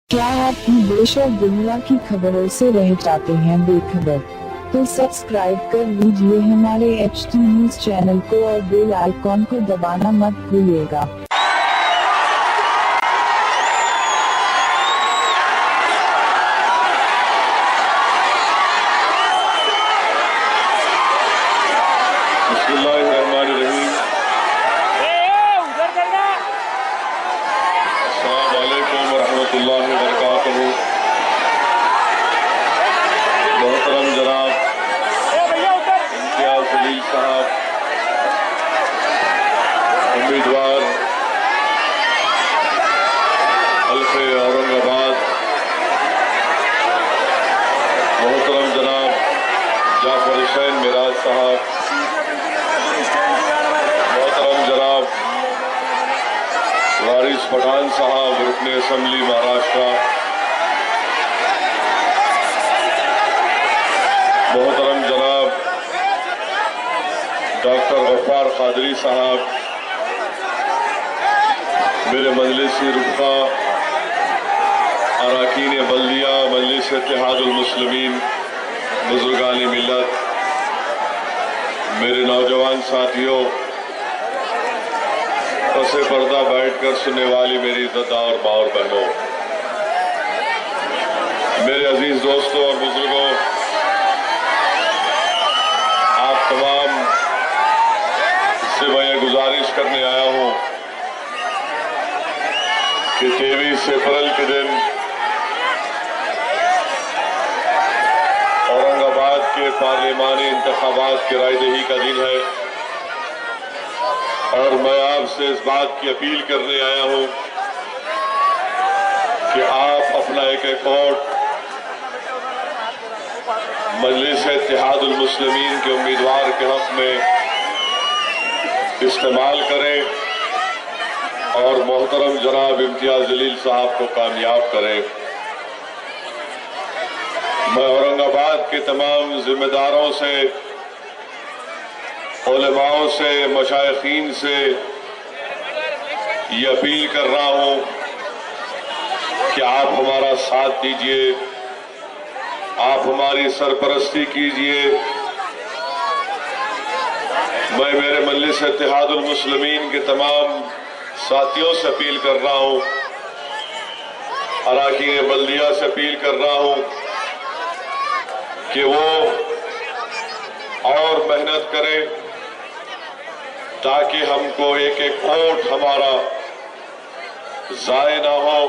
क्या आप देश और दुनिया की खबरों से रह जाते हैं बेखबर? तो सब्सक्राइब कर लीजिए हमारे HT न्यूज चैनल को और बेल आइकॉन को दबाना मत भूलिएगा। बिस्मिल्लाहिर्रहमानिर्रहीम। अस्सलामु अलैकुम वरहमतुल्लाहि वबरकातुहू। मोहतरम जनाब इम्तियाज जलील साहब, उम्मीदवार हल्के औरंगाबाद, मोहतरम जनाब जाफर हुसैन मिराज साहब, मोहतरम जनाब वारिस पठान साहब रुकने असम्बली महाराष्ट्र, मोहतरम जनाब डॉक्टर गफ्फार कादरी साहब, मेरे मजलिसी रुफ़ा, अरकान बल्दिया, मजलिस इत्तेहादुल मुस्लिमीन, बुजुर्गान मिल्लत, मेरे नौजवान साथियों, पसे पर्दा बैठकर सुनने वाली मेरी इज़्ज़तदार माँ और बहनों, मेरे अजीज दोस्तों और बुजुर्गों, आप तमाम से मैं ये गुजारिश करने आया हूं कि 23 अप्रैल के दिन औरंगाबाद के पार्लिमानी इंतखाबात की रायदही का दिन है और मैं आपसे इस बात की अपील करने आया हूं कि आप अपना एक वोट मजलिस इत्तेहादुल मुस्लिमीन के उम्मीदवार के हक में इस्तेमाल करें और मोहतरम जनाब इम्तियाज जलील साहब को कामयाब करें। मैं औरंगाबाद के तमाम जिम्मेदारों से, उलमाओं से, मशाइखीन से ये अपील कर रहा हूं कि आप हमारा साथ दीजिए, आप हमारी सरपरस्ती कीजिए। मैं मेरे मजलिस इत्तेहादुल मुस्लिमीन के तमाम साथियों से अपील कर रहा हूं, अरकान बल्दिया से अपील कर रहा हूं कि वो और मेहनत करें ताकि हमको एक एक वोट हमारा ज़ाय ना हो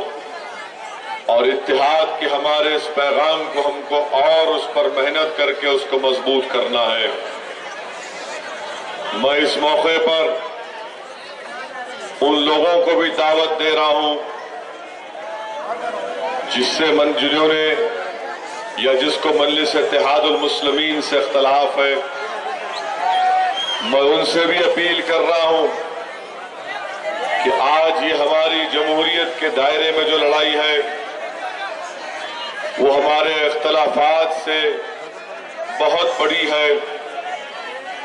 और इत्तेहाद के हमारे इस पैगाम को हमको और उस पर मेहनत करके उसको मजबूत करना है। मैं इस मौके पर उन लोगों को भी दावत दे रहा हूं जिन्हों ने या जिसको मजलिस इत्तेहादुल मुस्लिमीन से इख्तलाफ है, मैं उनसे भी अपील कर रहा हूं कि आज ये हमारी जमहूरियत के दायरे में जो लड़ाई है वो हमारे इख्तलाफात से बहुत बड़ी है।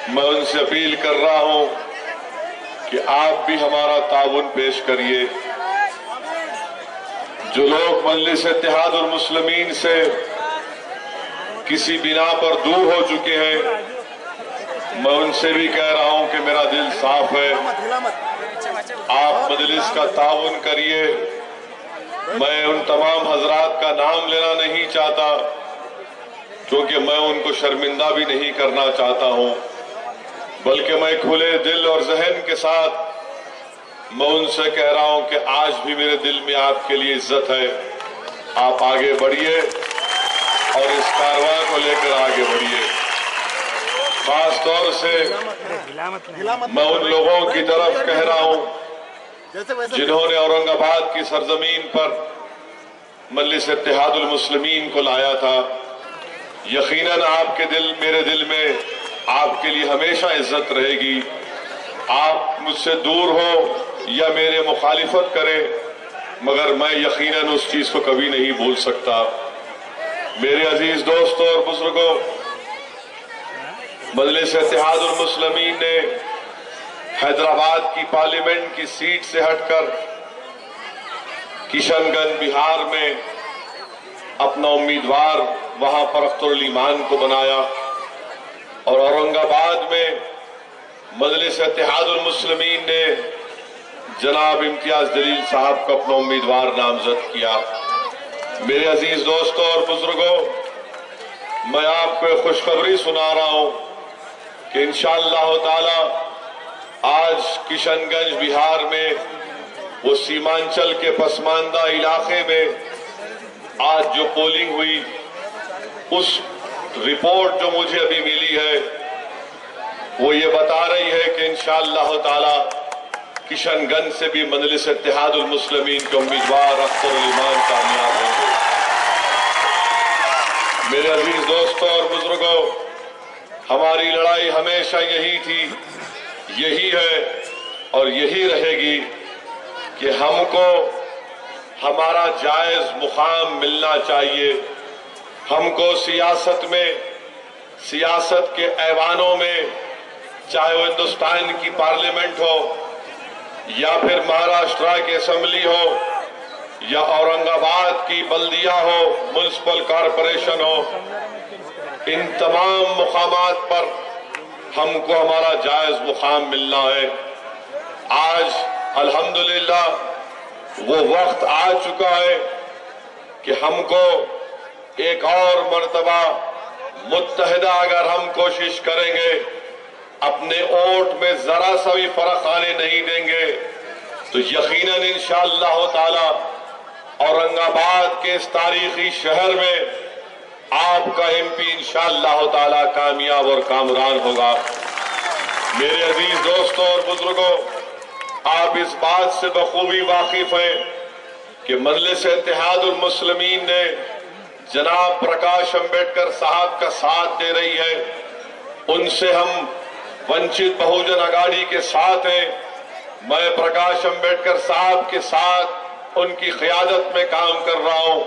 मैं उनसे अपील कर रहा हूं कि आप भी हमारा ताउन पेश करिए। जो लोग मजलिस इत्तेहादुल मुस्लिमीन से किसी बिना पर दूर हो चुके हैं, मैं उनसे भी कह रहा हूं कि मेरा दिल साफ है, आप मजलिस का ताउन करिए। मैं उन तमाम हजरात का नाम लेना नहीं चाहता क्योंकि मैं उनको शर्मिंदा भी नहीं करना चाहता हूं, बल्कि मैं खुले दिल और जहन के साथ मैं उनसे कह रहा हूं कि आज भी मेरे दिल में आपके लिए इज्जत है। आप आगे बढ़िए और इस कारवां को लेकर आगे बढ़िए। खास तौर से मैं उन लोगों की तरफ कह रहा हूं जिन्होंने औरंगाबाद की सरजमीन पर मजलिस इत्तेहादुल मुस्लिमीन को लाया था। यकीनन आपके दिल, मेरे दिल में आपके लिए हमेशा इज्जत रहेगी। आप मुझसे दूर हो या मेरे मुखालिफत करें, मगर मैं यकीनन उस चीज को कभी नहीं भूल सकता। मेरे अजीज दोस्तों और बुजुर्गों, मजलिस इत्तेहादुल मुस्लिमीन ने हैदराबाद की पार्लियामेंट की सीट से हटकर किशनगंज बिहार में अपना उम्मीदवार वहां पर अख्तरुल ईमान को बनाया और औरंगाबाद में मजलिस इत्तेहादुल मुस्लिमीन ने जनाब इम्तियाज जलील साहब को अपना उम्मीदवार नामजद किया। मेरे अजीज दोस्तों और बुजुर्गों, मैं आपको एक खुशखबरी सुना रहा हूं कि इंशाअल्लाह ताला आज किशनगंज बिहार में वो सीमांचल के पसमानदा इलाके में आज जो पोलिंग हुई, उस रिपोर्ट जो मुझे अभी मिली है वो ये बता रही है कि इंशाअल्लाह ताला किशनगंज से भी मजलिस इत्तेहादुल मुस्लिमीन के उम्मीदवार अख्तरुल ईमान कामयाब होंगे। मेरे अजीज दोस्तों और बुजुर्गों, हमारी लड़ाई हमेशा यही थी, यही है और यही रहेगी कि हमको हमारा जायज मुकाम मिलना चाहिए। हमको सियासत में, सियासत के ऐवानों में, चाहे वो हिंदुस्तान की पार्लियामेंट हो या फिर महाराष्ट्र की असेंबली हो या औरंगाबाद की बल्दिया हो, म्युनिसिपल कॉरपोरेशन हो, इन तमाम मुकामात पर हमको हमारा जायज मुकाम मिलना है। आज अल्हम्दुलिल्लाह वो वक्त आ चुका है कि हमको एक और मर्तबा मुत्तहिदा अगर हम कोशिश करेंगे, अपने वोट में जरा सा भी फर्क आने नहीं देंगे, तो यकीनन इंशाअल्लाह ताला औरंगाबाद के इस तारीखी शहर में आपका एमपी इंशाअल्लाह ताला कामयाब और कामरान होगा। मेरे अजीज दोस्तों और बुजुर्गों, आप इस बात से बखूबी वाकिफ हैं कि मजलिस इत्तेहादुल मुस्लिमीन ने जनाब प्रकाश अंबेडकर साहब का साथ दे रही है। उनसे हम वंचित बहुजन अघाड़ी के साथ हैं। मैं प्रकाश अंबेडकर साहब के साथ उनकी क़यादत में काम कर रहा हूं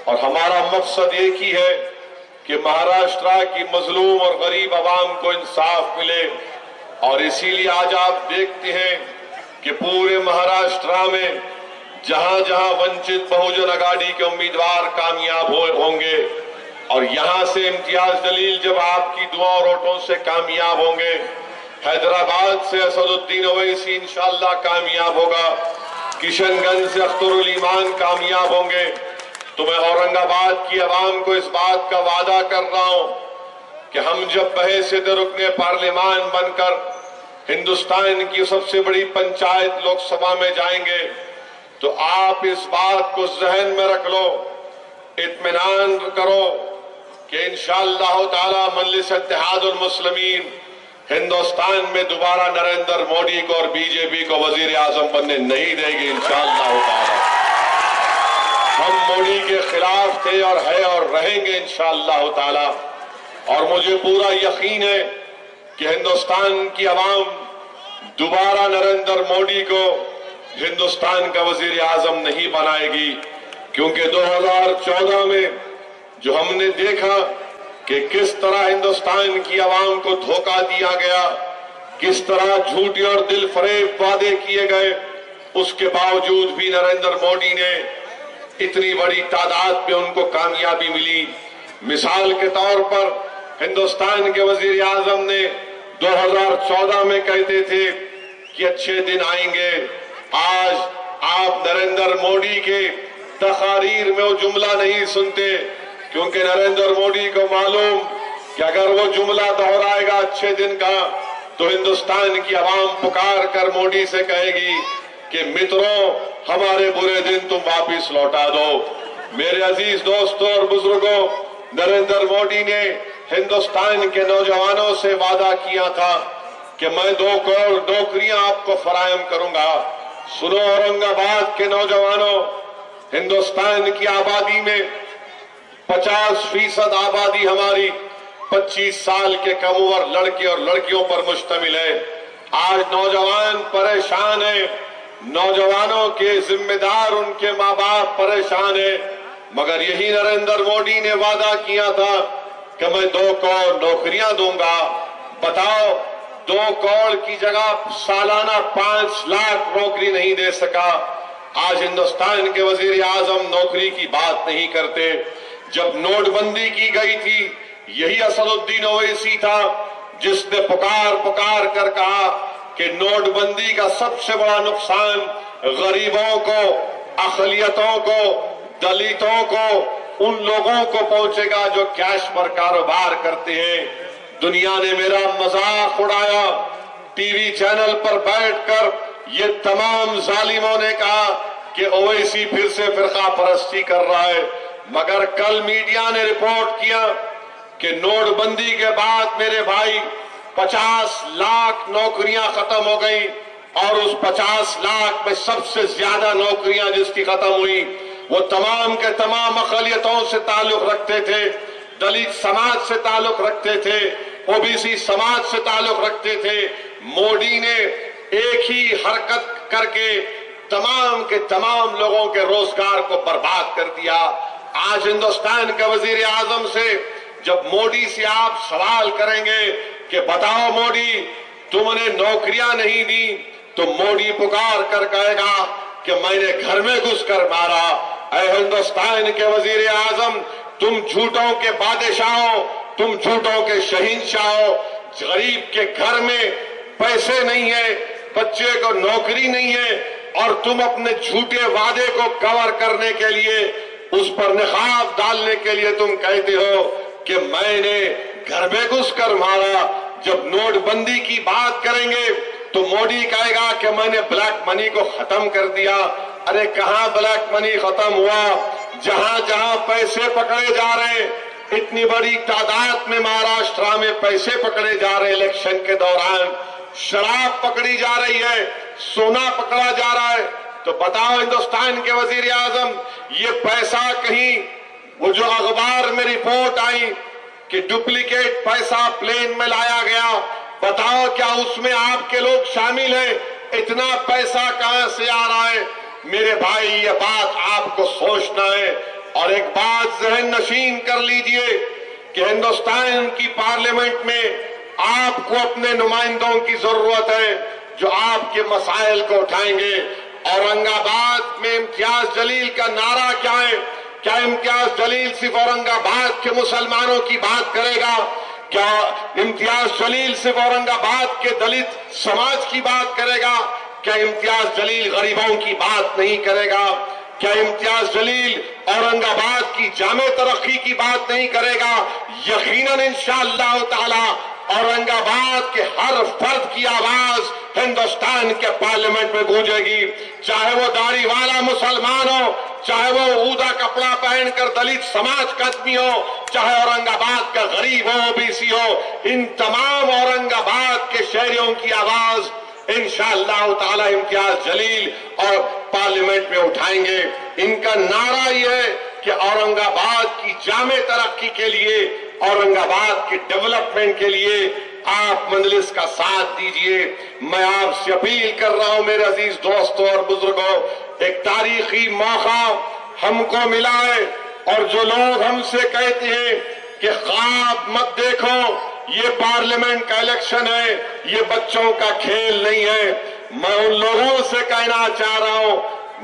और हमारा मकसद एक ही है कि महाराष्ट्र की मजलूम और गरीब आवाम को इंसाफ मिले। और इसीलिए आज आप देखते हैं कि पूरे महाराष्ट्र में जहां जहां वंचित बहुजन अघाड़ी के उम्मीदवार कामयाब होंगे और यहां से इम्तियाज जलील जब आपकी दुआ और वोटों से कामयाब होंगे, हैदराबाद से असदुद्दीन ओवैसी इंशाअल्लाह कामयाब होगा, किशनगंज से अख्तरुल ईमान कामयाब होंगे, तो मैं औरंगाबाद की आवाम को इस बात का वादा कर रहा हूं कि हम जब बहैसियत रुकने पार्लियामान बनकर हिंदुस्तान की सबसे बड़ी पंचायत लोकसभा में जाएंगे, तो आप इस बात को जहन में रख लो, इत्मीनान करो कि इंशाअल्लाह ताला मजलिस इत्तेहादुल मुस्लिमीन हिंदुस्तान में दोबारा नरेंद्र मोदी को और बीजेपी को वजीर आजम बनने नहीं देगी इंशाअल्लाह ताला। हम मोदी के खिलाफ थे और है और रहेंगे इंशाअल्लाह ताला। और मुझे पूरा यकीन है कि हिंदुस्तान की आवाम दोबारा नरेंद्र मोदी को हिंदुस्तान का वजीर आजम नहीं बनाएगी, क्योंकि 2014 में जो हमने देखा कि किस तरह हिंदुस्तान की आवाम को धोखा दिया गया, किस तरह झूठी और दिल फरेब वादे किए गए, उसके बावजूद भी नरेंद्र मोदी ने इतनी बड़ी तादाद पे उनको कामयाबी मिली। मिसाल के तौर पर हिंदुस्तान के वजीर आजम ने 2014 में कहते थे कि अच्छे दिन आएंगे। आज आप नरेंद्र मोदी के तकारीर में वो जुमला नहीं सुनते, क्योंकि नरेंद्र मोदी को मालूम कि अगर वो जुमला दोहराएगा अच्छे दिन का, तो हिंदुस्तान की आवाम पुकार कर मोदी से कहेगी कि मित्रों, हमारे बुरे दिन तुम वापिस लौटा दो। मेरे अजीज दोस्तों और बुजुर्गों, नरेंद्र मोदी ने हिंदुस्तान के नौजवानों से वादा किया था कि मैं 2 करोड़ नौकरियां आपको फराहम करूंगा। सुनो औरंगाबाद के नौजवानों, हिंदुस्तान की आबादी में 50% आबादी हमारी 25 साल के कम उम्र लड़के और लड़कियों पर मुश्तमिल है। आज नौजवान परेशान है, नौजवानों के जिम्मेदार उनके माँ बाप परेशान है, मगर यही नरेंद्र मोदी ने वादा किया था कि मैं 2 करोड़ नौकरियां दूंगा। बताओ, 2 करोड़ की जगह सालाना 5 लाख नौकरी नहीं दे सका। आज हिंदुस्तान के वजीर आजम नौकरी की बात नहीं करते। जब नोटबंदी की गई थी, यही असदुद्दीन ओवैसी था जिसने पुकार पुकार कर कहा कि नोटबंदी का सबसे बड़ा नुकसान गरीबों को, अक़लियतों को, दलितों को, उन लोगों को पहुंचेगा जो कैश पर कारोबार करते हैं। दुनिया ने मेरा मजाक उड़ाया। टीवी चैनल पर बैठकर ये तमाम जालिमों ने कहा कि ओवैसी फिर से फिरका परस्ती कर रहा है। मगर कल मीडिया ने रिपोर्ट किया कि नोटबंदी के बाद मेरे भाई 50 लाख नौकरियां खत्म हो गई और उस 50 लाख में सबसे ज्यादा नौकरियां जिसकी खत्म हुई वो तमाम के तमाम अक़लियतों से ताल्लुक रखते थे, दलित समाज से ताल्लुक रखते थे, ओबीसी समाज से ताल्लुक रखते थे। मोदी ने एक ही हरकत करके तमाम के तमाम लोगों के रोजगार को बर्बाद कर दिया। आज हिंदुस्तान के वजीर आजम से जब मोदी से आप सवाल करेंगे कि बताओ मोदी तुमने नौकरियां नहीं दी, तो मोदी पुकार कर कहेगा कि मैंने घर में घुसकर मारा। ऐ हिंदुस्तान के वजीर आजम, तुम झूठों के बादशाह हो, तुम झूठों के शहीनशाह हो। गरीब के घर में पैसे नहीं है, बच्चे को नौकरी नहीं है और तुम अपने झूठे वादे को कवर करने के लिए, उस पर निकाब डालने के लिए तुम कहते हो कि मैंने घर में घुसकर मारा। जब नोटबंदी की बात करेंगे तो मोदी कहेगा कि मैंने ब्लैक मनी को खत्म कर दिया। अरे कहां ब्लैक मनी खत्म हुआ? जहां जहां पैसे पकड़े जा रहे हैं, इतनी बड़ी तादाद में महाराष्ट्र में पैसे पकड़े जा रहे हैं इलेक्शन के दौरान, शराब पकड़ी जा रही है, सोना पकड़ा जा रहा है, तो बताओ हिंदुस्तान के वजीर आजम, ये पैसा कहीं वो जो अखबार में रिपोर्ट आई कि डुप्लीकेट पैसा प्लेन में लाया गया, बताओ क्या उसमें आपके लोग शामिल हैं? इतना पैसा कहां से आ रहा है? मेरे भाई ये बात आपको सोचना है। और एक बात जहन नशीन कर लीजिए कि हिंदुस्तान की पार्लियामेंट में आपको अपने नुमाइंदों की जरूरत है जो आपके मसाइल को उठाएंगे। औरंगाबाद में इम्तियाज जलील का नारा क्या है? क्या इम्तियाज जलील सिर्फ औरंगाबाद के मुसलमानों की बात करेगा? क्या इम्तियाज जलील सिर्फ औरंगाबाद के दलित समाज की बात करेगा? क्या इम्तियाज जलील गरीबों की बात नहीं करेगा? क्या इम्तियाज जलील औरंगाबाद की जामे तरक्की की बात नहीं करेगा? यकीनन इंशाअल्लाह ताला औरंगाबाद के हर फर्द की आवाज हिंदुस्तान के पार्लियामेंट में गूंजेगी, चाहे वो दाढ़ी वाला मुसलमान हो, चाहे वो ऊदा कपड़ा पहनकर दलित समाज का आदमी हो, चाहे औरंगाबाद का गरीब हो, ओबीसी हो, इन तमाम औरंगाबाद के शहरियों की आवाज इंशाअल्लाह ताला इम्तियाज जलील और पार्लियामेंट में उठाएंगे। इनका नारा यह है कि औरंगाबाद की जामे तरक्की के लिए, औरंगाबाद के डेवलपमेंट के लिए आप मजलिस का साथ दीजिए। मैं आपसे अपील कर रहा हूं मेरे अजीज दोस्तों और बुजुर्गों, एक तारीखी मौका हमको मिला है और जो लोग हमसे कहते हैं कि ख्वाब मत देखो, ये पार्लियामेंट का इलेक्शन है, ये बच्चों का खेल नहीं है, मैं उन लोगों से कहना चाह रहा हूं,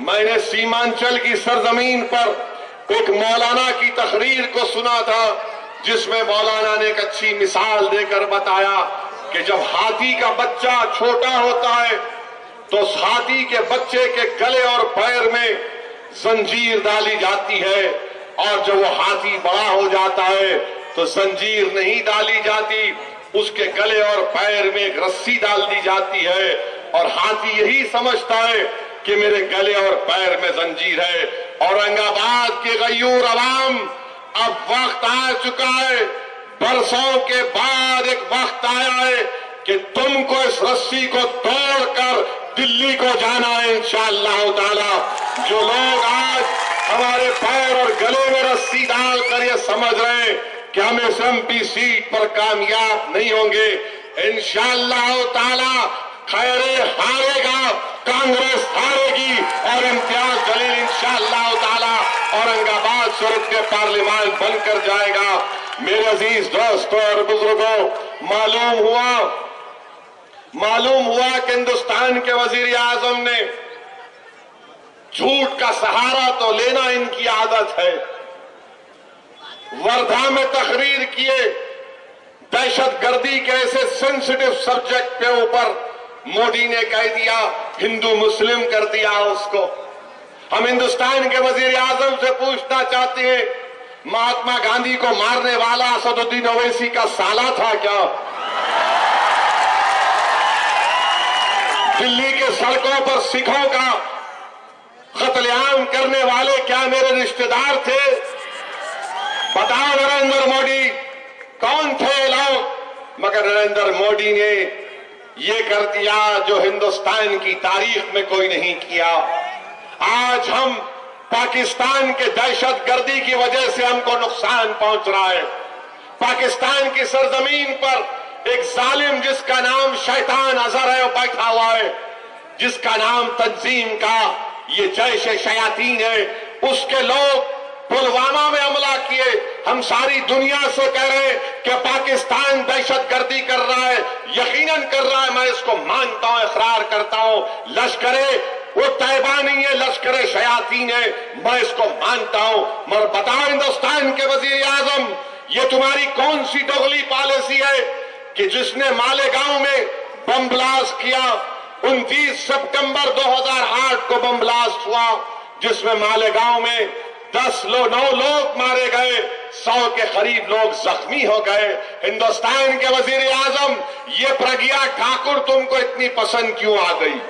मैंने सीमांचल की सरजमीन पर एक मौलाना की तकरीर को सुना था जिसमें मौलाना ने एक अच्छी मिसाल देकर बताया कि जब हाथी का बच्चा छोटा होता है तो उस हाथी के बच्चे के गले और पैर में जंजीर डाली जाती है और जब वो हाथी बड़ा हो जाता है तो जंजीर नहीं डाली जाती, उसके गले और पैर में एक रस्सी डाल दी जाती है और हाथी यही समझता है कि मेरे गले और पैर में जंजीर है। औरंगाबाद के गयूर अवाम, अब वक्त आ चुका है, बरसों के बाद एक वक्त आया है कि तुमको इस रस्सी को तोड़कर दिल्ली को जाना है इंशाअल्लाह ताला। जो लोग आज हमारे पैर और गले में रस्सी डालकर ये समझ रहे हैं कि हम इस एमपी सीट पर कामयाब नहीं होंगे, इंशाअल्लाह ताला खैरे हारेगा, कांग्रेस हारेगी और इम्तियाज जलील इंशाअल्लाह ताला औरंगाबाद सूरत के पार्लियामेंट बनकर जाएगा। मेरे अजीज दोस्तों और बुजुर्गों, मालूम हुआ कि हिंदुस्तान के वजीर आजम ने झूठ का सहारा तो लेना इनकी आदत है। वर्धा में तकरीर किए, दहशतगर्दी के ऐसे सेंसिटिव सब्जेक्ट के ऊपर मोदी ने कह दिया, हिंदू मुस्लिम कर दिया उसको। हम हिंदुस्तान के वजीर आजम से पूछना चाहते हैं, महात्मा गांधी को मारने वाला असदुद्दीन ओवैसी का साला था क्या? दिल्ली के सड़कों पर सिखों का कत्लेआम करने वाले क्या मेरे रिश्तेदार थे? बताओ नरेंद्र मोदी, कौन थे लोग? मगर नरेंद्र मोदी ने ये कर दिया जो हिंदुस्तान की तारीख में कोई नहीं किया। आज हम पाकिस्तान के दहशतगर्दी की वजह से हमको नुकसान पहुंच रहा है। पाकिस्तान की सरजमीन पर एक जालिम जिसका नाम शैतान अजहर है बैठा हुआ है, जिसका नाम तंजीम का ये जैश शयातीन है, उसके लोग पुलवामा में हमला किए। हम सारी दुनिया से कह रहे हैं कि पाकिस्तान दहशतगर्दी कर रहा है, यकीनन कर रहा है, मैं इसको मानता हूं, इकरार करता हूं। लश्करे वो तैयबा नहीं है, लश्करे शयातीन है, मैं इसको मानता हूं। मगर बताओ हिंदुस्तान के वजीर आजम, ये तुम्हारी कौन सी दोगली पॉलिसी है कि जिसने मालेगांव में बम ब्लास्ट किया? 29 सितंबर 2008 को बम ब्लास्ट हुआ, जिसमें मालेगांव में 9 लोग मारे गए, 100 के करीब लोग जख्मी हो गए। हिंदुस्तान के वजीर आजम, ये प्रज्ञा ठाकुर तुमको इतनी पसंद क्यों आ गई?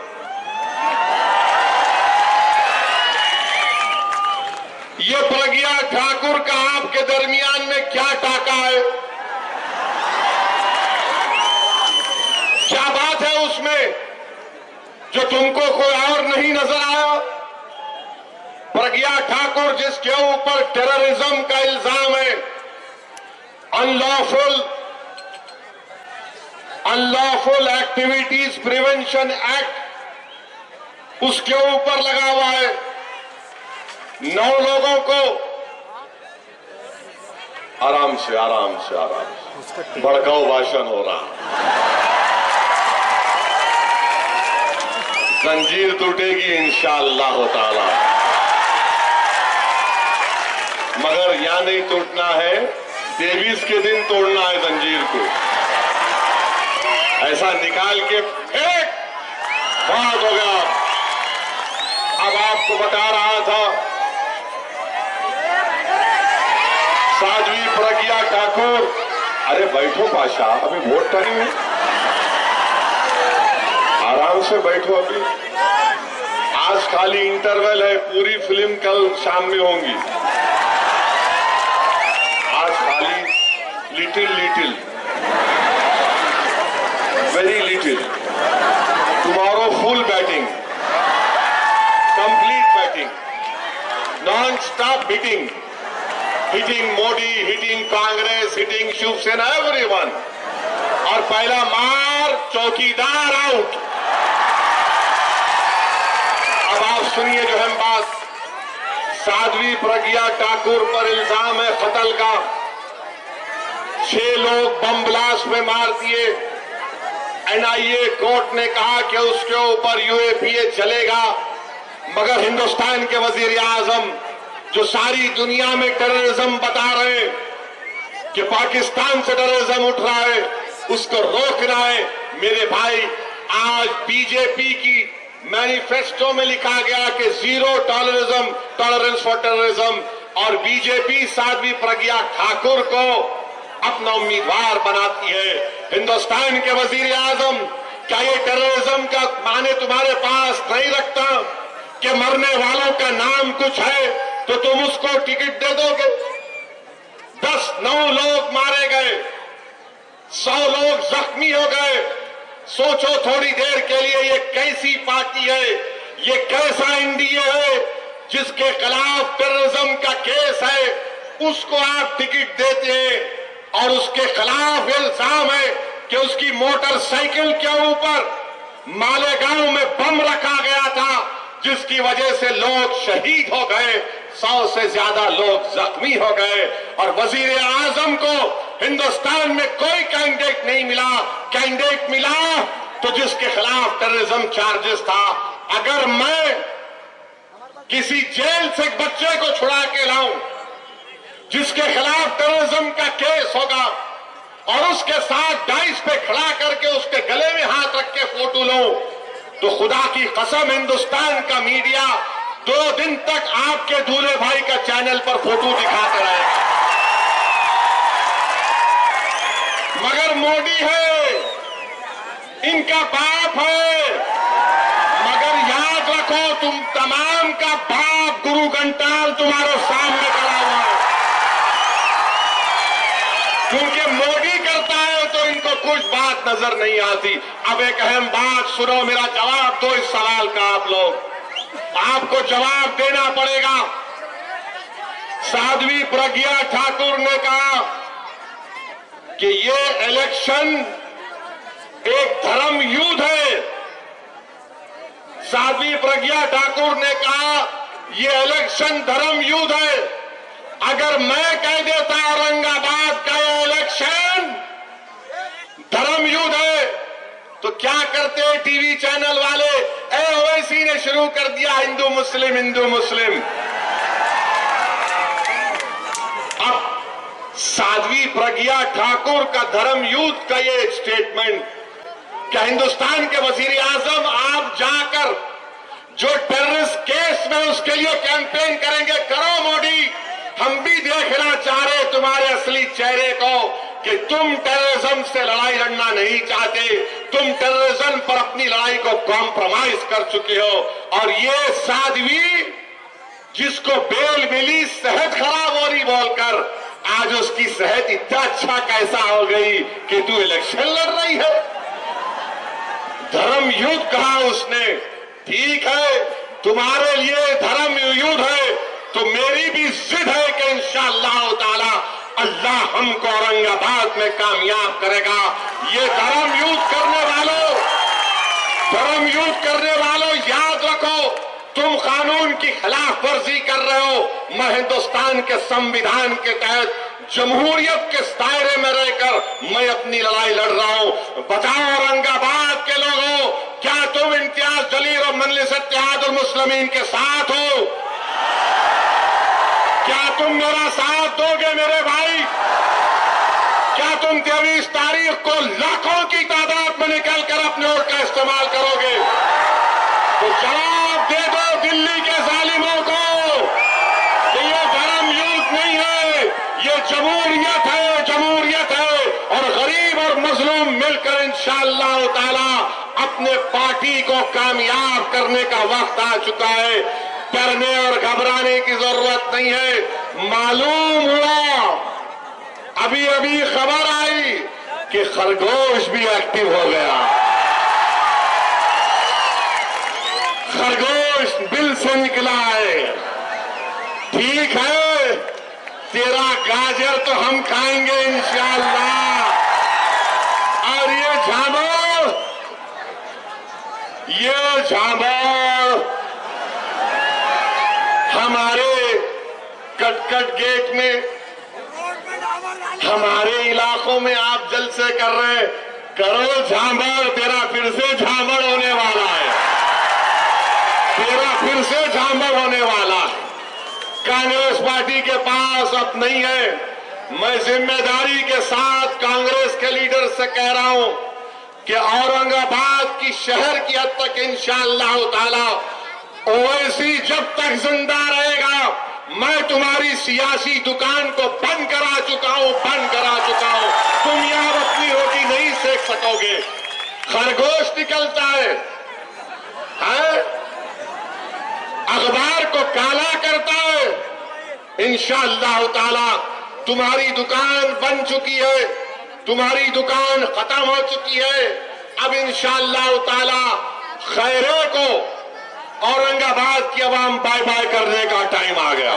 ये प्रज्ञा ठाकुर का आपके दरमियान में क्या टाका है? क्या बात है उसमें जो तुमको कोई और नहीं नजर आया? प्रज्ञा ठाकुर जिसके ऊपर टेररिज्म का इल्जाम है, अनलॉफुल एक्टिविटीज प्रिवेंशन एक्ट उसके ऊपर लगा हुआ है। 9 लोगों को आराम से भड़काऊ भाषण हो रहा। जंजीर टूटेगी इंशाअल्लाह ताला, मगर यहां नहीं टूटना है, 23 के दिन तोड़ना है जंजीर को। ऐसा निकाल के फेंक, बहुत हो गया। अब आपको बता रहा था, साध्वी प्रज्ञा ठाकुर, अरे बैठो पाशा, अभी वोट टाइम है, आराम से बैठो। अभी आज खाली इंटरवल है, पूरी फिल्म कल शाम में होंगी। आज खाली little very little, tomorrow full batting, complete batting, non stop hitting Modi, hitting Congress, hitting Shiv Sena, everyone. और पहला मार, चौकीदार आउट। अब आप सुनिए जो हम बात, साध्वी प्रज्ञा ठाकुर पर इल्जाम है कत्ल का। 6 लोग बम ब्लास्ट में मार दिए। NIA कोर्ट ने कहा कि उसके ऊपर UAPA चलेगा, मगर हिंदुस्तान के वजीर आजम जो सारी दुनिया में टेररिज्म बता रहे हैं कि पाकिस्तान से टेररिज्म उठ रहा है, उसको रोकना है। मेरे भाई, आज बीजेपी की मैनिफेस्टो में लिखा गया कि जीरो टॉलरेंस फॉर टेररिज्म, और बीजेपी साध्वी प्रज्ञा ठाकुर को अपना उम्मीदवार बनाती है। हिंदुस्तान के वजीर आजम, क्या ये टेररिज्म का माने तुम्हारे पास नहीं रखता कि मरने वालों का नाम कुछ है तो तुम उसको टिकट दे दोगे? 9 लोग मारे गए, 100 लोग जख्मी हो गए। सोचो थोड़ी देर के लिए, ये कैसी पार्टी है, ये कैसा NDA है जिसके खिलाफ टेररिज्म का केस है, उसको आप टिकट देते हैं। और उसके खिलाफ इल्जाम है कि उसकी मोटरसाइकिल के ऊपर मालेगांव में बम रखा गया था, जिसकी वजह से लोग शहीद हो गए, 100 से ज्यादा लोग जख्मी हो गए। और वजीर आजम को हिंदुस्तान में कोई कैंडिडेट नहीं मिला। कैंडिडेट मिला तो जिसके खिलाफ टेररिज्म चार्जेस था। अगर मैं किसी जेल से एक बच्चे को छुड़ा के लाऊं जिसके खिलाफ टेररिज्म का केस होगा और उसके साथ डाइस पे खड़ा करके उसके गले में हाथ रख के फोटो लूं, तो खुदा की कसम हिंदुस्तान का मीडिया 2 दिन तक आपके दूल्हे भाई का चैनल पर फोटो दिखाते रहेगा। मगर मोदी है, इनका बाप है, मगर याद रखो तुम तमाम का बाप गुरु घंटाल तुम्हारे सामने खड़ा हुआ है। क्योंकि मोदी करता है तो इनको कुछ बात नजर नहीं आती। अब एक अहम बात सुनो, मेरा जवाब दो इस सवाल का। आप लोग, आपको जवाब देना पड़ेगा। साध्वी प्रज्ञा ठाकुर ने कहा कि ये इलेक्शन एक धर्म युद्ध है। साध्वी प्रज्ञा ठाकुर ने कहा ये इलेक्शन धर्म युद्ध है। अगर मैं कह देता औरंगाबाद का ये इलेक्शन धर्म युद्ध है तो क्या करते टीवी चैनल वाले? ओवैसी ने शुरू कर दिया हिंदू मुस्लिम हिंदू मुस्लिम। अब साध्वी प्रज्ञा ठाकुर का धर्म युद्ध का ये स्टेटमेंट, क्या हिंदुस्तान के वजीर आजम आप जाकर जो टेररिस्ट केस में उसके लिए कैंपेन करेंगे? करो मोदी, हम भी देखना चाह रहे तुम्हारे असली चेहरे को कि तुम टेररिज्म से लड़ाई लड़ना नहीं चाहते, तुम टेररिज्म पर अपनी लड़ाई को कॉम्प्रोमाइज कर चुके हो। और ये साध्वी जिसको बेल मिली सेहत खराब हो रही बोलकर, आज उसकी सेहत इतना अच्छा कैसा हो गई कि तू इलेक्शन लड़ रही है? धर्म युद्ध कहा उसने। ठीक है, तुम्हारे लिए धर्म युद्ध है तो मेरी भी जिद है कि इंशाअल्लाह ताला अल्लाह हमको औरंगाबाद में कामयाब करेगा। ये धर्म युद्ध करने वालों याद रखो, तुम कानून की खिलाफ वर्जी कर रहे हो। मैं हिंदुस्तान के संविधान के तहत जमहूरियत के दायरे में रहकर मैं अपनी लड़ाई लड़ रहा हूं। बताओ औरंगाबाद के लोगों, क्या तुम इम्तियाज जलील और मजलिस इत्तेहादुल मुस्लिमीन के साथ हो? क्या तुम मेरा साथ दोगे मेरे भाई? क्या तुम 23 तारीख को लाखों की तादाद में निकलकर अपने वोट का इस्तेमाल करोगे? तो जवाब दे दो दिल्ली के जालिमों को कि ये धर्म युद्ध नहीं है, ये जमहूरियत है, जमहूरियत है। और गरीब और मजलूम मिलकर इंशाअल्लाह ताला अपने पार्टी को कामयाब करने का वक्त आ चुका है। डरने और घबराने की जरूरत नहीं है। मालूम हुआ, अभी अभी खबर आई कि खरगोश भी एक्टिव हो गया। खरगोश बिल से निकला है। ठीक है, तेरा गाजर तो हम खाएंगे इंशाअल्लाह। और ये झांबर हमारे कटकट गेट में, हमारे इलाकों में आप जलसे कर रहे हैं। करो झांबर, तेरा फिर से झांबर होने वाला है, तेरा फिर से झांबर होने वाला है। कांग्रेस पार्टी के पास अब नहीं है। मैं जिम्मेदारी के साथ कांग्रेस के लीडर से कह रहा हूं कि औरंगाबाद की शहर की हद तक इंशाअल्लाह ताला ओवैसी जब तक जिंदा रहेगा, मैं तुम्हारी सियासी दुकान को बंद करा चुका हूं। तुम यहां अपनी रोटी नहीं सेक सकोगे। खरगोश निकलता है, अखबार को काला करता है। इंशाअल्लाह ताला तुम्हारी दुकान बन चुकी है, तुम्हारी दुकान खत्म हो चुकी है। अब इंशाअल्लाह ताला खैरे को औरंगाबाद की आवाम बाय बाय करने का टाइम आ गया।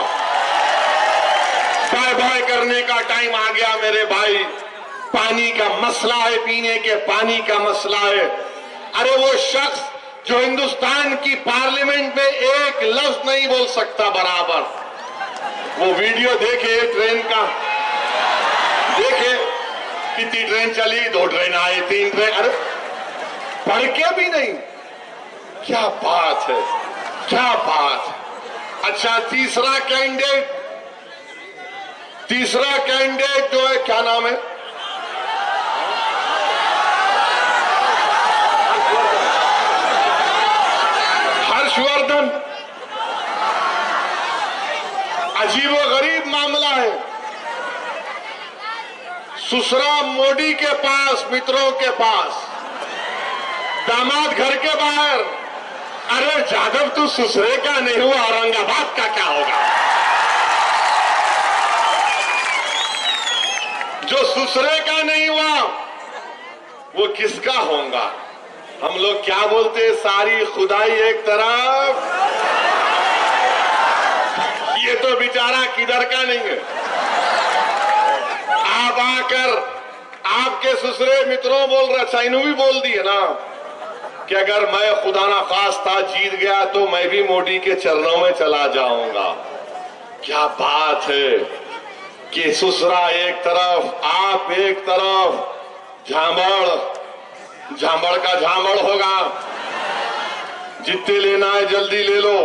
बाय बाय करने का टाइम आ गया मेरे भाई। पानी का मसला है, पीने के पानी का मसला है। अरे वो शख्स जो हिंदुस्तान की पार्लियामेंट में एक लफ्ज नहीं बोल सकता बराबर, वो वीडियो देखे ट्रेन का, देखे कितनी ट्रेन चली, 2 ट्रेन आई, 3 ट्रेन, अरे पढ़ के भी नहीं। क्या बात है, क्या बात। अच्छा, तीसरा कैंडिडेट जो है, क्या नाम है? हर्षवर्धन। अजीबोगरीब मामला है। सुसरा मोदी के पास, मित्रों के पास, दामाद घर के बाहर। अरे जादव, तू सुसरे का नहीं हुआ, औरंगाबाद का क्या होगा? जो सुसरे का नहीं हुआ वो किसका होगा? हम लोग क्या बोलते हैं, सारी खुदाई एक तरफ, ये तो बेचारा किधर का नहीं है। आप आकर आपके सुसरे मित्रों बोल रहे, चाइनू भी बोल दिए ना कि अगर मैं खुदा ना खास्ता जीत गया तो मैं भी मोदी के चरणों में चला जाऊंगा। क्या बात है कि सुसरा एक तरफ, आप एक तरफ, झांबड़ का झांबड़ होगा। जितने लेना है जल्दी ले लो,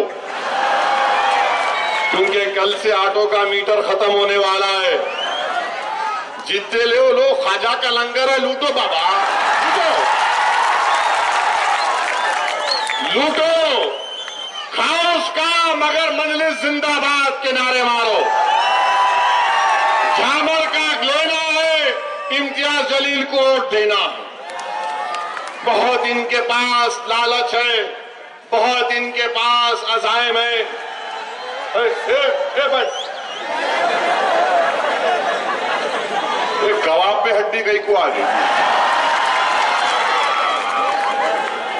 क्योंकि कल से ऑटो का मीटर खत्म होने वाला है। जितने ले लो, खाजा का लंगर है, लूटो बाबा, लूटो, खाओ उसका, मगर मजलिस जिंदाबाद के नारे मारो। झामर का लेना है, इम्तियाज जलील को वोट देना है। बहुत इनके पास लालच है, बहुत इनके पास अज़ाइम है। कबाब पे हड्डी कहीं को आ गई।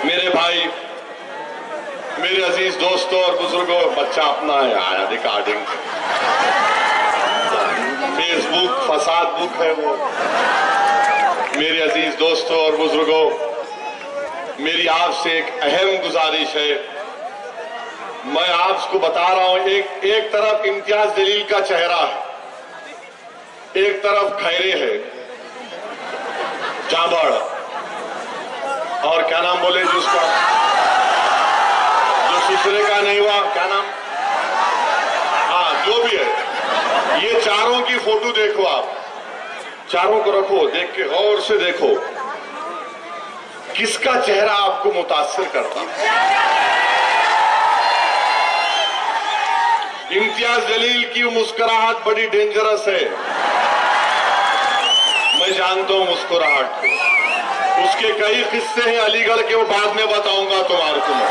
मेरे भाई, मेरे अजीज दोस्तों और बुजुर्गों, बच्चा अपना है, आया रिकॉर्डिंग, फेसबुक फसाद बुक है वो। मेरे अजीज दोस्तों और बुजुर्गों, मेरी आपसे एक अहम गुजारिश है। मैं आपको बता रहा हूं, एक तरफ इम्तियाज जलील का चेहरा है, एक तरफ खैरे है, झांबड़, और क्या नाम बोले जिसका, जो सुसरे का नहीं हुआ, क्या नाम, हाँ जो भी है। ये चारों की फोटो देखो, आप चारों को रखो, देख के गौर से देखो किसका चेहरा आपको मुतासिर करता है। इम्तियाज जलील की मुस्कुराहट बड़ी डेंजरस है, मैं जानता हूं मुस्कुराहट को। उसके कई किस्से हैं अलीगढ़ के, वो बाद में बताऊंगा तुम्हारे को, मैं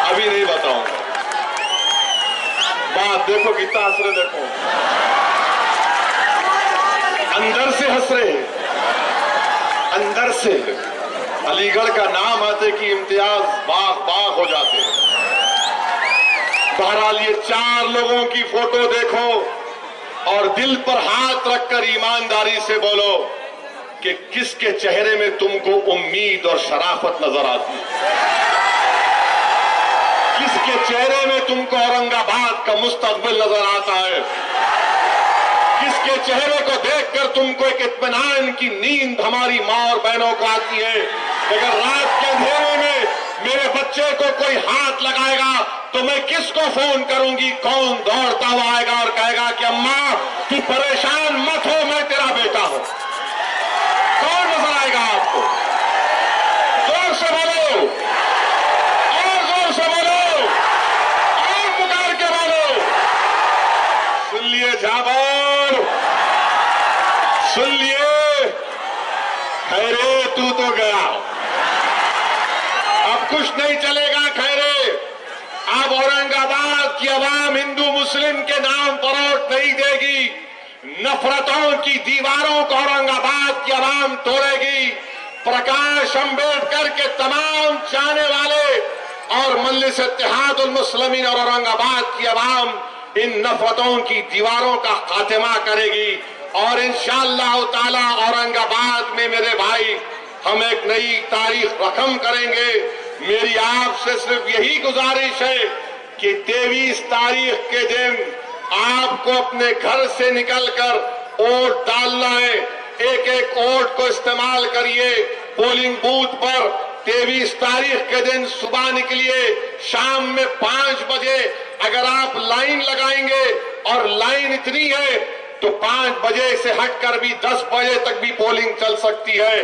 अभी नहीं बताऊंगा। बात देखो कितना हंस रहे, देखो अंदर से हंस रहे, अंदर से। अलीगढ़ का नाम आते कि इम्तियाज बाग हो जाते। बहरहाल ये चार लोगों की फोटो देखो और दिल पर हाथ रखकर ईमानदारी से बोलो कि किसके चेहरे में तुमको उम्मीद और शराफत नजर आती है, किसके चेहरे में तुमको औरंगाबाद का मुस्तकबिल नजर आता है, किसके चेहरे को देखकर तुमको एक इत्मीनान की नींद हमारी मां और बहनों को आती है। अगर रात के अंधेरे में मेरे बच्चे को कोई हाथ लगाएगा तो मैं किसको फोन करूंगी, कौन दौड़ता हुआ आएगा और कहेगा कि अम्मा तू परेशान मत हो, मैं तेरा बेटा हूं। कौन नजर आएगा आपको? जोर से बोलो, और जोर से बोलो, और पुकार के बोलो। सुन लिए झाबर, सुन लिए, खैरे तू तो गया, अब कुछ नहीं चलेगा खैरे। अब औरंगाबाद की आवाम हिंदू मुस्लिम के नाम पर वोट नहीं देगी, नफरतों की दीवारों को औरंगाबाद की आवाम तोड़ेगी। प्रकाश अंबेडकर के तमाम चाहने वाले और मजलिस इत्तेहादुल मुस्लिमीन और औरंगाबाद की आवाम इन नफरतों की दीवारों का खात्मा करेगी और इंशाअल्लाह ताला औरंगाबाद में मेरे भाई हम एक नई तारीख रकम करेंगे। मेरी आपसे सिर्फ यही गुजारिश है कि 23 तारीख के दिन आपको अपने घर से निकलकर वोट डालना है। एक एक वोट को इस्तेमाल करिए पोलिंग बूथ पर। 23 तारीख के दिन सुबह निकलिए, शाम में 5 बजे अगर आप लाइन लगाएंगे और लाइन इतनी है तो 5 बजे से हटकर भी 10 बजे तक भी पोलिंग चल सकती है,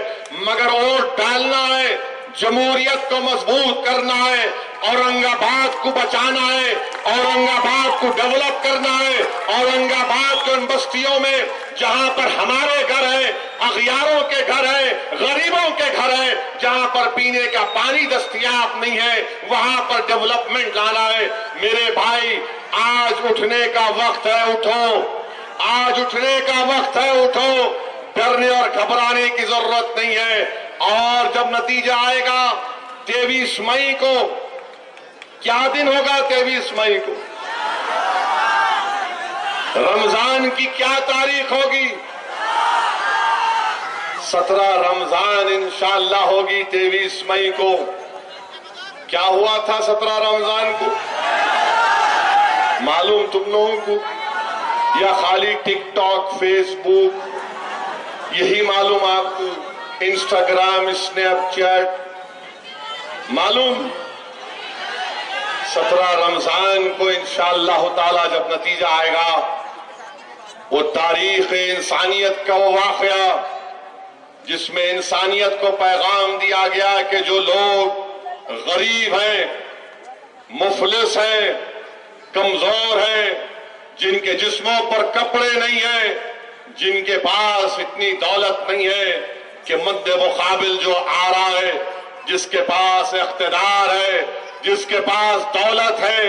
मगर वोट डालना है, जमहूरियत को मजबूत करना है, औरंगाबाद को बचाना है, औरंगाबाद को डेवलप करना है, औरंगाबाद के उन बस्तियों में जहां पर हमारे घर है, अगियारों के घर है, गरीबों के घर है, जहां पर पीने का पानी दस्तयाब नहीं है, वहां पर डेवलपमेंट लाना है। मेरे भाई, आज उठने का वक्त है, उठो। आज उठने का वक्त है, उठो। डरने और घबराने की जरूरत नहीं है। और जब नतीजा आएगा 23 मई को, क्या दिन होगा 23 मई को? रमजान की क्या तारीख होगी? 17 रमजान इंशाअल्लाह होगी 23 मई को। क्या हुआ था 17 रमजान को? मालूम तुम लोगों को, या खाली टिकटॉक, फेसबुक यही मालूम आपको? इंस्टाग्राम, स्नैपचैट मालूम? 17 रमजान को इंशाअल्लाह ताला जब नतीजा आएगा, वो तारीख इंसानियत का वो वाकया जिसमें इंसानियत को पैगाम दिया गया कि जो लोग गरीब हैं, मुफलिस हैं, कमजोर हैं, जिनके जिस्मों पर कपड़े नहीं है, जिनके पास इतनी दौलत नहीं है कि मद्दे मुकाबिल जो आ रहा है, जिसके पास इख्तिदार है, जिसके पास दौलत है,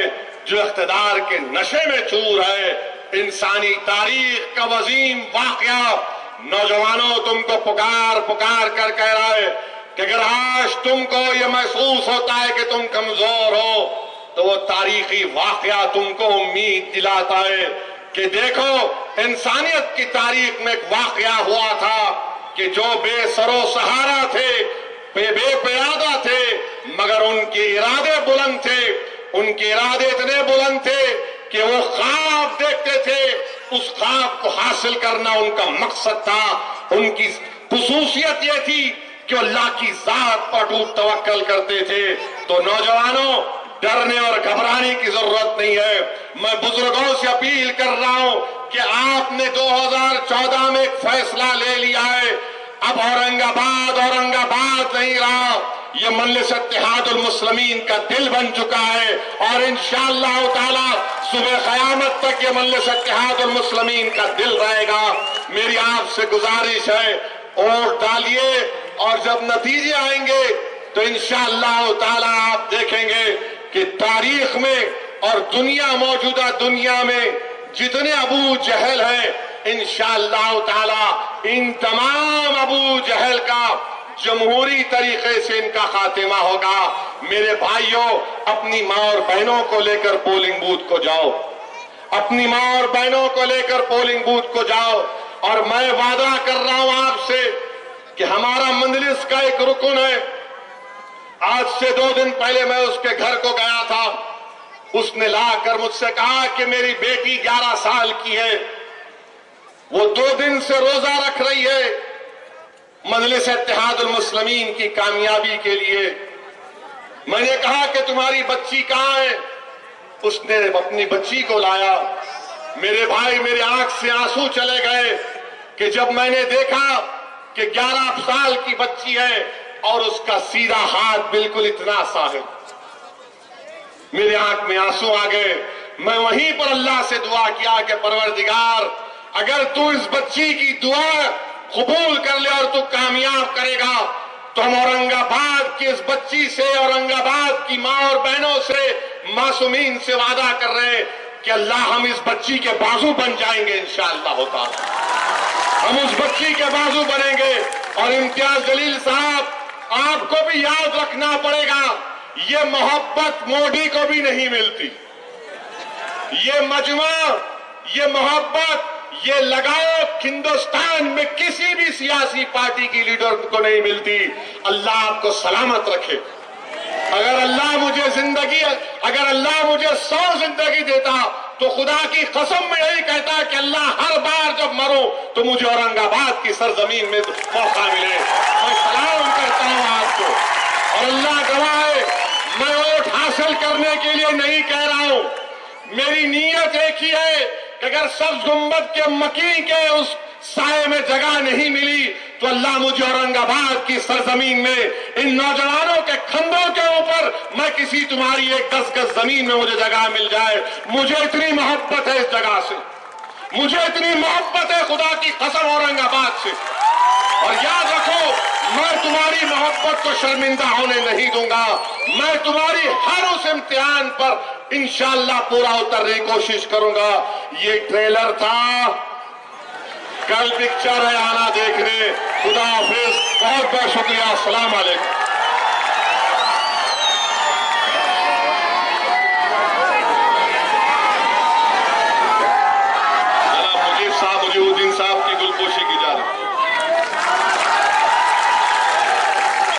जो इख्तिदार के नशे में चूर है, इंसानी तारीख का वजीम वाकया नौजवानों तुमको पुकार पुकार कर कह रहा है कि अगर आज तुमको ये महसूस होता है कि तुम कमजोर हो, तो वो तारीखी वाकया तुमको उम्मीद दिलाता है कि देखो, इंसानियत की तारीख में एक वाकया हुआ था कि जो बेसरो सहारा थे, बेप्यादा थे, मगर उनके इरादे बुलंद थे। उनके इरादे इतने बुलंद थे कि वो ख्वाब देखते थे, उस ख्वाब को हासिल करना उनका मकसद था। उनकी खुसूसियत ये थी कि अल्लाह की जात पर टूट तवक्कल करते थे। तो नौजवानों, डरने और घबराने की जरूरत नहीं है। मैं बुजुर्गों से अपील कर रहा हूं कि आपने 2014 में एक फैसला ले लिया है। अब औरंगाबाद नहीं रहा, ये मजलिस इत्तेहादुल मुस्लिमीन का दिल बन चुका है। और इंशाअल्लाह ताला सुबह क़यामत तक ये मजलिस इत्तेहादुल मुस्लिमीन का दिल रहेगा। मेरी आपसे गुजारिश है, वोट डालिए, और जब नतीजे आएंगे तो इंशाअल्लाह ताला आप देखेंगे कि तारीख में और मौजूदा दुनिया में जितने अबू जहल हैं, इंशाअल्लाह ताला इन तमाम अबू जहल का जमहूरी तरीके से इनका खात्मा होगा। मेरे भाइयों, अपनी माँ और बहनों को लेकर पोलिंग बूथ को जाओ, अपनी माँ और बहनों को लेकर पोलिंग बूथ को जाओ। और मैं वादा कर रहा हूं आपसे कि हमारा मजलिस का एक रुकन है, आज से 2 दिन पहले मैं उसके घर को गया था। उसने लाकर मुझसे कहा कि मेरी बेटी 11 साल की है, वो 2 दिन से रोजा रख रही है मजलिस इत्तेहादुल मुस्लिमीन की कामयाबी के लिए। मैंने कहा कि तुम्हारी बच्ची कहां है? उसने अपनी बच्ची को लाया। मेरे भाई, मेरे आंख से आंसू चले गए कि जब मैंने देखा कि 11 साल की बच्ची है और उसका सीधा हाथ बिल्कुल इतना सा है, मेरे आंख में आंसू आ गए। मैं वहीं पर अल्लाह से दुआ किया कि परवरदिगार, अगर तू इस बच्ची की दुआ कबूल कर ले और तू कामयाब करेगा, तो हम औरंगाबाद की इस बच्ची से, औरंगाबाद की मां और बहनों से, मासूमीन से वादा कर रहे हैं कि अल्लाह, हम इस बच्ची के बाजू बन जाएंगे इंशाअल्लाह होता, हम उस बच्ची के बाजू बनेंगे। और इम्तियाज जलील साहब, आपको भी याद रखना पड़ेगा, ये मोहब्बत मोदी को भी नहीं मिलती, ये मजमा, ये मोहब्बत, ये लगाव हिंदुस्तान में किसी भी सियासी पार्टी की लीडर को नहीं मिलती। अल्लाह आपको सलामत रखे। अगर अल्लाह मुझे 100 जिंदगी देता तो खुदा की कसम में यही कहता कि अल्लाह, हर बार जब मरूं तो मुझे औरंगाबाद की सरजमीन में मौका मिले। मैं सलाम करता हूं आपको, और अल्लाह गवाह है, मैं वोट हासिल करने के लिए नहीं कह रहा हूं। मेरी नीयत एक ही है कि अगर सब्ज गुंबद के मकीन के उस साए में जगह नहीं मिली तो अल्लाह मुझे औरंगाबाद की सरजमीन में इन नौजवानों के खंभों के ऊपर मैं किसी तुम्हारी एक 10 गज जमीन में मुझे जगह मिल जाए। मुझे इतनी मोहब्बत है इस जगह से, मुझे इतनी मोहब्बत है खुदा की कसम औरंगाबाद से। और याद रखो, मैं तुम्हारी मोहब्बत को शर्मिंदा होने नहीं दूंगा। मैं तुम्हारी हर उस इम्तिहान पर इंशाअल्लाह पूरा उतरने की कोशिश करूंगा। ये ट्रेलर था, कल पिक्चर है, आना देखने। खुदा हाफिज, बहुत बहुत शुक्रिया। अस्सलाम वालेकुम।